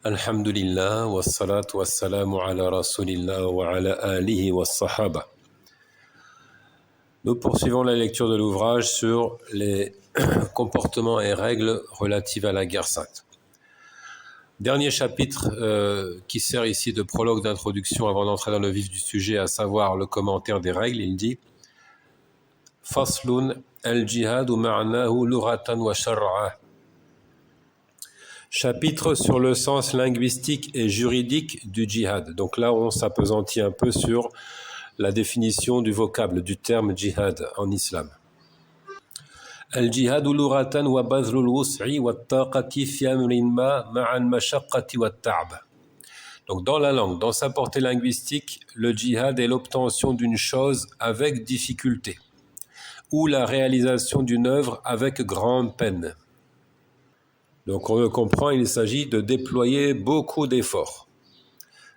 Alhamdulillah, wassalatu wassalamu ala rasulillah wa ala alihi wa sahaba. Nous poursuivons la lecture de l'ouvrage sur les comportements et règles relatives à la guerre sainte. Dernier chapitre qui sert ici de prologue d'introduction avant d'entrer dans le vif du sujet, à savoir le commentaire des règles. Il dit Faslun al-jihadu ma'nahu lughatan wa shar'a. Chapitre sur le sens linguistique et juridique du djihad. Donc là, on s'appesantit un peu sur la définition du vocable, du terme djihad en islam. Al-jihadu lughatan wa bazlul wus'i wa taqati fi amrin ma ma'al mashaqqati wa ta'b. Donc dans la langue, dans sa portée linguistique, le djihad est l'obtention d'une chose avec difficulté ou la réalisation d'une œuvre avec grande peine. Donc on le comprend, il s'agit de déployer beaucoup d'efforts.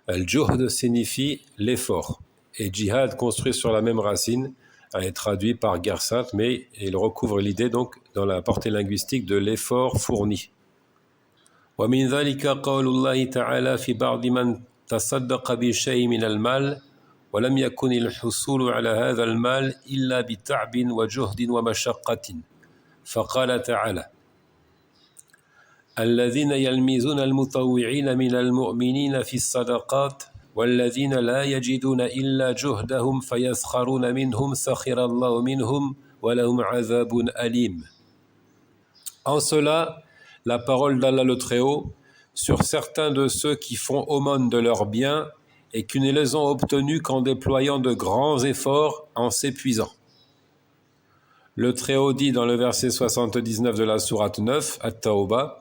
Al-juhd signifie l'effort. Et djihad, construit sur la même racine, est traduit par guerre sainte, mais il recouvre l'idée donc dans la portée linguistique de l'effort fourni. ومن ذلك قول الله تعالى في بعض من تصدق بشيء من المال ولم يكن الحصول على هذا المال إلا بتعب وجهد ومشقة فقال تعالى الذين يلمزون المطوعين من المؤمنين في الصدقات والذين لا يجدون إلا جهدهم فيسخرون منهم سخر الله منهم ولهم عذاب أليم. En cela, la parole d'Allah le Très-Haut sur certains de ceux qui font aumône de leurs biens et qui ne les ont obtenus qu'en déployant de grands efforts en s'épuisant. Le Très-Haut dit dans le verset 79 de la sourate 9, At-Tawbah,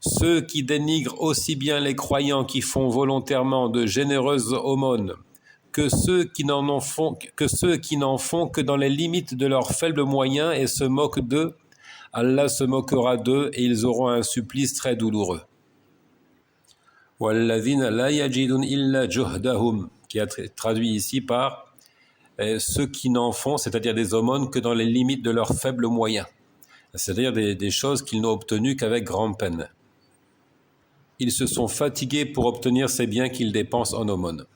ceux qui dénigrent aussi bien les croyants qui font volontairement de généreuses aumônes que ceux qui n'en font que dans les limites de leurs faibles moyens et se moquent d'eux, Allah se moquera d'eux et ils auront un supplice très douloureux. وَالَّذِينَ لَا يَجِدُونَ إِلَّا جُهْدَهُمْ, qui est traduit ici par ceux qui n'en font, c'est-à-dire des aumônes, que dans les limites de leurs faibles moyens, c'est-à-dire des choses qu'ils n'ont obtenues qu'avec grande peine. Ils se sont fatigués pour obtenir ces biens qu'ils dépensent en aumône.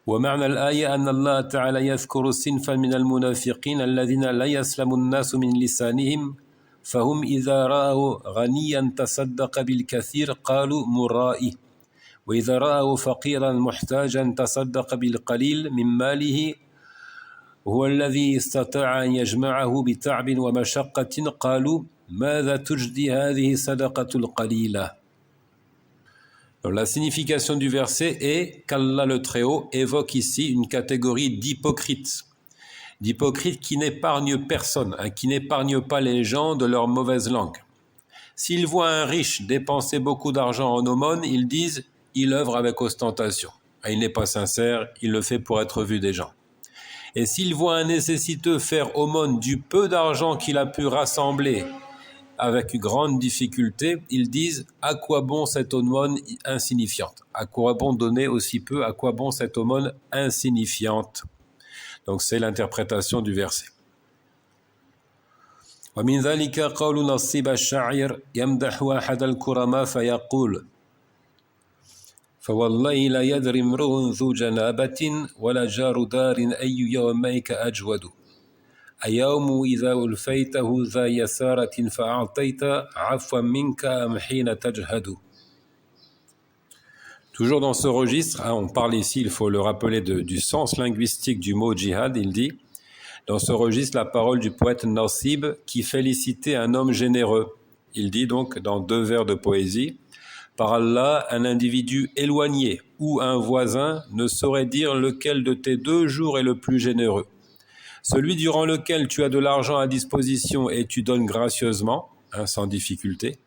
ومعنى الآية أن الله تعالى يذكر صنفا من المنافقين الذين لا يسلم الناس من لسانهم فهم إذا رأوا غنيا تصدق بالكثير قالوا مرائي وإذا رأوا فقيرا محتاجا تصدق بالقليل من ماله هو الذي استطاع أن يجمعه بتعب ومشقة قالوا ماذا تجدي هذه صدقة القليلة. Donc, la signification du verset est qu'Allah le Très-Haut évoque ici une catégorie d'hypocrites qui n'épargnent personne, qui n'épargnent pas les gens de leur mauvaise langue. S'ils voient un riche dépenser beaucoup d'argent en aumône, ils disent « il œuvre avec ostentation ». Il n'est pas sincère, il le fait pour être vu des gens. Et s'ils voient un nécessiteux faire aumône du peu d'argent qu'il a pu rassembler avec grande difficulté, ils disent « à quoi bon cette aumône insignifiante ?» À quoi bon donner aussi peu? À quoi bon cette aumône insignifiante? Donc c'est l'interprétation du verset. ومن ذلك قول نصيب الشاعر يمدح أحد الكرماء فيقول فوالله لا يدري امرؤ ذو جنابة ولا جار دار أي يوميك أجود أيوم إذا ألفيته ذا يسارة فأعطيت عفوا منك أم حين تجهد. Toujours dans ce registre, on parle ici, il faut le rappeler, du sens linguistique du mot djihad. Il dit, dans ce registre, la parole du poète Nasib qui félicitait un homme généreux. Il dit donc, dans 2 vers de poésie, par Allah, un individu éloigné ou un voisin ne saurait dire lequel de tes 2 jours est le plus généreux. Celui durant lequel tu as de l'argent à disposition et tu donnes gracieusement, sans difficulté,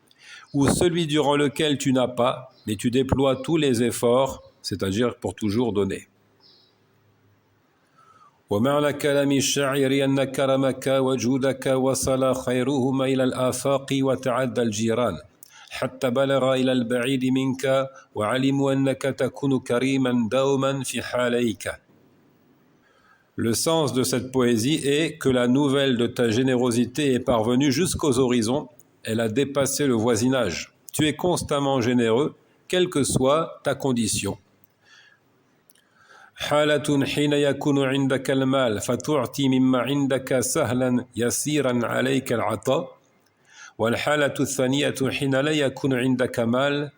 ou celui durant lequel tu n'as pas, mais tu déploies tous les efforts, c'est-à-dire pour toujours donner. ومعنى كلام الشاعر أن كرمك وجودك وصل خيرهما إلى الآفاق وتعدى الجيران حتى بلغ إلى البعيد منك وعلموا أنك تكون كريما دوما في حاليك. Le sens de cette poésie est que la nouvelle de ta générosité est parvenue jusqu'aux horizons, elle a dépassé le voisinage. Tu es constamment généreux, quelle que soit ta condition. حالة حين يكون عندك المال فتعطي مما عندك سهلا يسيرا عليك العطاء والحالة الثانية حين لا يكون عندك مال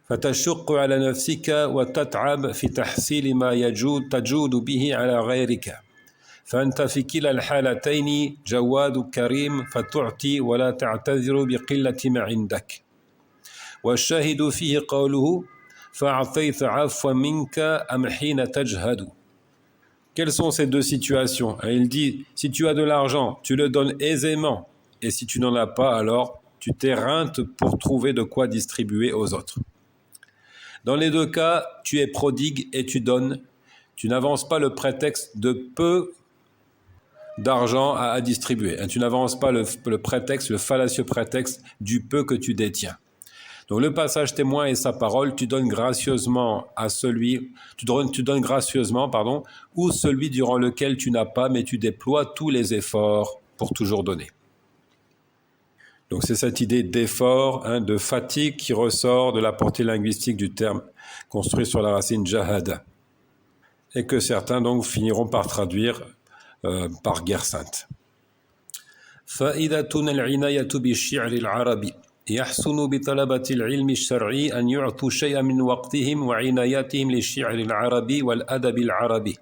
فتشق على نفسك وتتعب في تحصيل ما تجود به على غيرك فأنت في كلا الحالتين جواد كريم فتعطي ولا تعتذر بقلة ما عندك والشاهد فيه قوله فأعطيت عفوا منك أم حين تجهد. Quelles sont ces deux situations? Il dit, si tu as de l'argent, tu le donnes aisément, et si tu n'en as pas, alors tu t'éreintes pour trouver de quoi distribuer aux autres. Dans les deux cas, tu es prodigue et tu donnes. Tu n'avances pas le prétexte de peu d'argent à distribuer. Tu n'avances pas le prétexte, le fallacieux prétexte du peu que tu détiens. Donc le passage témoin est sa parole, tu donnes gracieusement à celui, tu donnes gracieusement, ou celui durant lequel tu n'as pas, mais tu déploies tous les efforts pour toujours donner. Donc c'est cette idée d'effort, de fatigue qui ressort de la portée linguistique du terme construit sur la racine jahada, et que certains donc finiront par traduire par guerre sainte. فائدة العناية بالشعر العربي يحسن بطلبة العلم الشرعي أن يعطوا شيئا من وقتهم وعناياتهم للشعر العربي والأدب العربي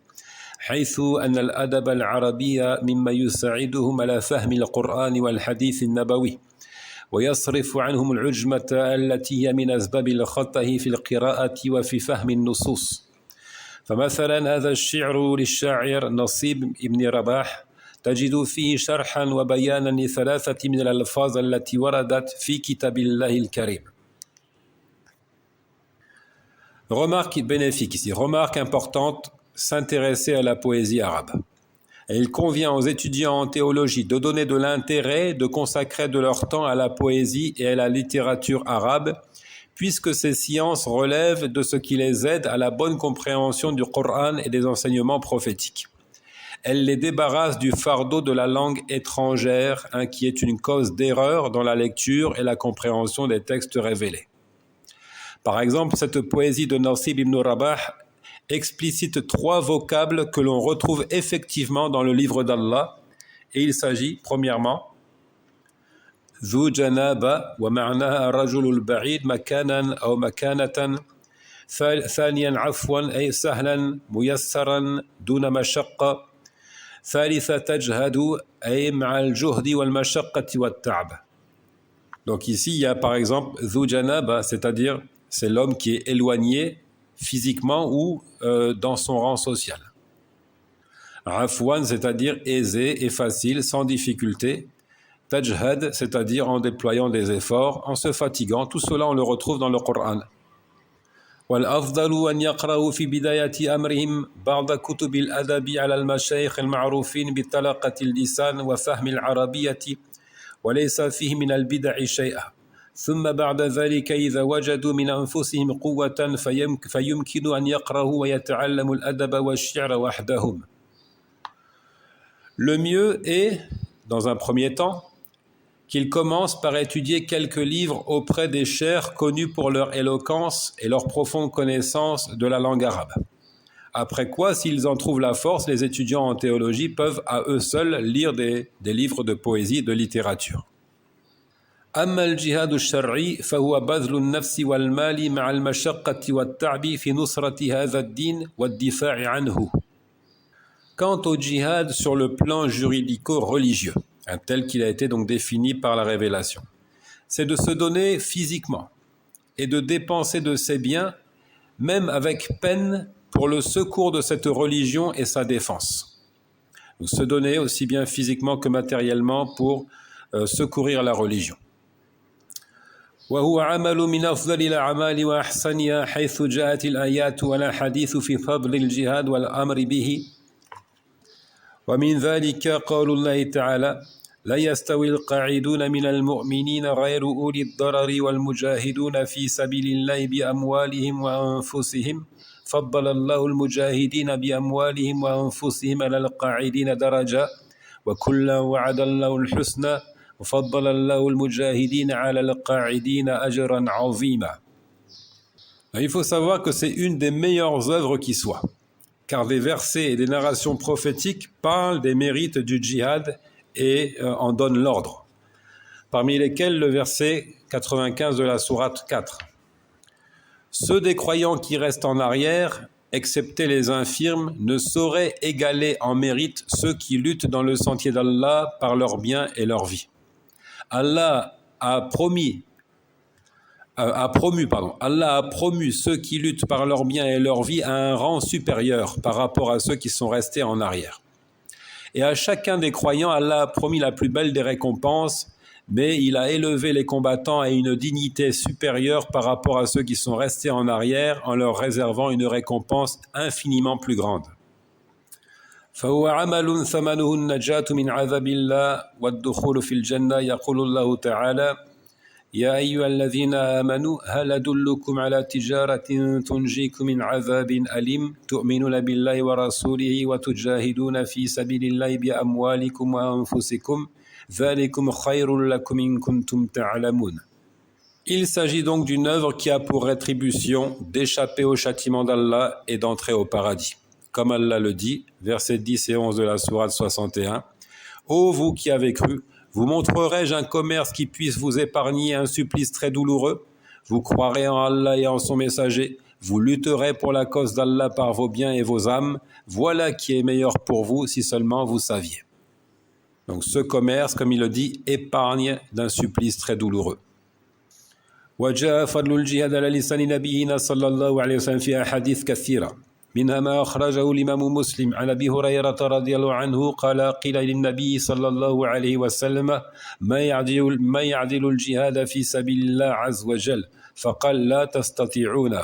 حيث أن الأدب العربي مما يساعدهم على فهم القرآن والحديث النبوي ويصرف عنهم العجمة التي هي من أسباب الخطأ في القراءة وفي فهم النصوص فمثلا هذا الشعر للشاعر نصيب ابن رباح تجد فيه شرحا وبيانا لثلاثة من الألفاظ التي وردت في كتاب الله الكريم. Remarque bénéfique ici, remarque importante, s'intéresser à la poésie arabe. Et il convient aux étudiants en théologie de donner de l'intérêt, de consacrer de leur temps à la poésie et à la littérature arabe, puisque ces sciences relèvent de ce qui les aide à la bonne compréhension du Coran et des enseignements prophétiques. Elle les débarrasse du fardeau de la langue étrangère, qui est une cause d'erreur dans la lecture et la compréhension des textes révélés. Par exemple, cette poésie de Nasib ibn Rabah explicite 3 vocables que l'on retrouve effectivement dans le livre d'Allah, et il s'agit, premièrement, ذو جنابة ومعناها الرجل البعيد مكانا أو مكانة ثانيا عفوا أي سهلا ميسرا دون مشقة ثالثا تجهد أي مع الجهد والمشقة والتعب. Donc ici il y a par exemple ذو جنابة, c'est-à-dire c'est l'homme qui est éloigné physiquement ou dans son rang social. Afwan, c'est-à-dire aisé et facile, sans difficulté. Tajhad, c'est-à-dire en déployant des efforts, en se fatiguant. Tout cela, on le retrouve dans le Coran. والأفضل أن يقرأوا في بداية أمرهم بعض كتب الأدب على المشايخ المعروفين بطلاقة اللسان وفهم العربية وليس فيه من البدع شيئا ثم بعد ذلك إذا وجدوا من أنفسهم قوة فيمكن أن يقرأوا ويتعلموا الأدب والشعر وحدهم. Le mieux est, dans un premier temps, qu'ils commencent par étudier quelques livres auprès des cheikhs connus pour leur éloquence et leur profonde connaissance de la langue arabe. Après quoi, s'ils en trouvent la force, les étudiants en théologie peuvent à eux seuls lire des livres de poésie et de littérature. أما الجهاد الشرعي فهو بذل النفس والمال مع المشقة والتعب في نصرة هذا الدين والدفاع عنه. Quant au djihad sur le plan juridico-religieux, tel qu'il a été donc défini par la révélation, c'est de se donner physiquement et de dépenser de ses biens, même avec peine, pour le secours de cette religion et sa défense. Donc, se donner aussi bien physiquement que matériellement pour secourir la religion. وهو عمل من أفضل الأعمال وأحسنها حيث جاءت الآيات والأحاديث في فضل الجهاد والأمر به ومن ذلك قول الله تعالى لا يستوي القاعدون من المؤمنين غير أولي الضرر والمجاهدون في سبيل الله بأموالهم وأنفسهم فضل الله المجاهدين بأموالهم وأنفسهم على القاعدين درجة وكلا وعد الله الحسنى وفضل الله المجاهدين على القاعدين أجرا عظيما. Il faut savoir que c'est une des meilleures œuvres qui soit, car des versets et des narrations prophétiques parlent des mérites du djihad et en donnent l'ordre, parmi lesquels le verset 95 de la sourate 4. Ceux des croyants qui restent en arrière, excepté les infirmes, ne sauraient égaler en mérite ceux qui luttent dans le sentier d'Allah par leur bien et leur vie. Allah a promu ceux qui luttent par leur bien et leur vie à un rang supérieur par rapport à ceux qui sont restés en arrière. Et à chacun des croyants, Allah a promis la plus belle des récompenses, mais il a élevé les combattants à une dignité supérieure par rapport à ceux qui sont restés en arrière en leur réservant une récompense infiniment plus grande. فهو عمل ثمنه النجاة من عذاب الله والدخول في الجنة. يقول الله تعالى: يا أيها الذين آمنوا هل أدلكم على تجارة تنجيكم من عذاب أليم تؤمنون بالله ورسوله وتجاهدون في سبيل الله بأموالكم وأنفسكم ذلكم خير لكم إن كنتم تعلمون. Il s'agit donc d'une œuvre qui a pour rétribution d'échapper au châtiment d'Allah et d'entrer au paradis. Comme Allah le dit, versets 10 et 11 de la sourate 61, « Ô vous qui avez cru, vous montrerai-je un commerce qui puisse vous épargner un supplice très douloureux? Vous croirez en Allah et en son messager, vous lutterez pour la cause d'Allah par vos biens et vos âmes, voilà qui est meilleur pour vous si seulement vous saviez. » Donc ce commerce, comme il le dit, épargne d'un supplice très douloureux. وجاء فضل الجهاد على لسان نبينا صلى الله عليه وسلم في أحاديث كثيرة منها ما أخرجه الإمام مسلم عن أبي هريرة رضي الله عنه قال قيل للنبي صلى الله عليه وسلم ما يعدل الجهاد في سبيل الله عز وجل فقال لا تستطيعونه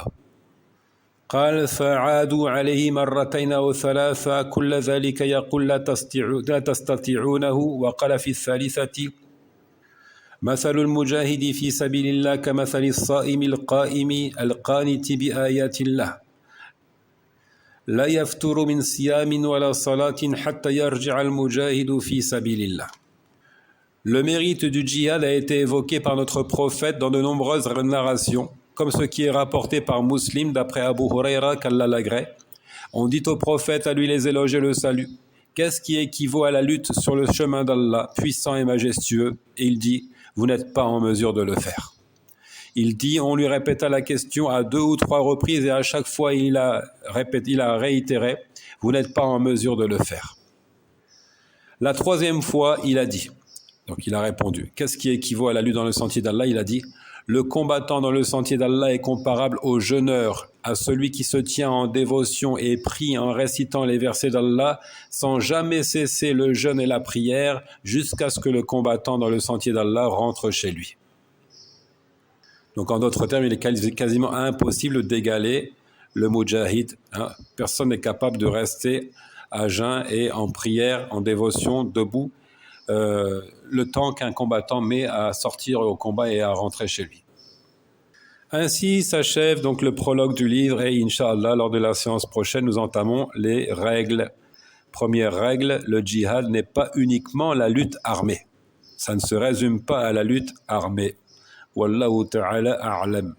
قال فعادوا عليه مرتين أو ثلاثة كل ذلك يقول لا تستطيعونه وقال في الثالثة مثل المجاهد في سبيل الله كمثل الصائم القائم القانت بآيات الله لا يفتر من صيام ولا صلاة حتى يرجع المجاهد في سبيل الله. Le mérite du djihad a été évoqué par notre prophète dans de nombreuses narrations, comme ce qui est rapporté par Muslim d'après Abu Huraira qu'Allah l'agrée. On dit au prophète, à lui les éloges et le salut: qu'est-ce qui équivaut à la lutte sur le chemin d'Allah, puissant et majestueux? Et il dit: vous n'êtes pas en mesure de le faire. Il dit, on lui répéta la question à 2 ou 3 reprises et à chaque fois il a réitéré: vous n'êtes pas en mesure de le faire. La 3e fois, il a dit, donc il a répondu, qu'est-ce qui équivaut à la lutte dans le sentier d'Allah? Il a dit: le combattant dans le sentier d'Allah est comparable au jeûneur, à celui qui se tient en dévotion et prie en récitant les versets d'Allah sans jamais cesser le jeûne et la prière jusqu'à ce que le combattant dans le sentier d'Allah rentre chez lui. Donc en d'autres termes, il est quasiment impossible d'égaler le mujahid. Personne n'est capable de rester à jeun et en prière, en dévotion, debout, le temps qu'un combattant met à sortir au combat et à rentrer chez lui. Ainsi s'achève donc le prologue du livre et Inch'Allah, lors de la séance prochaine, nous entamons les règles. Première règle, le djihad n'est pas uniquement la lutte armée. Ça ne se résume pas à la lutte armée. Wallahu ta'ala a'lam.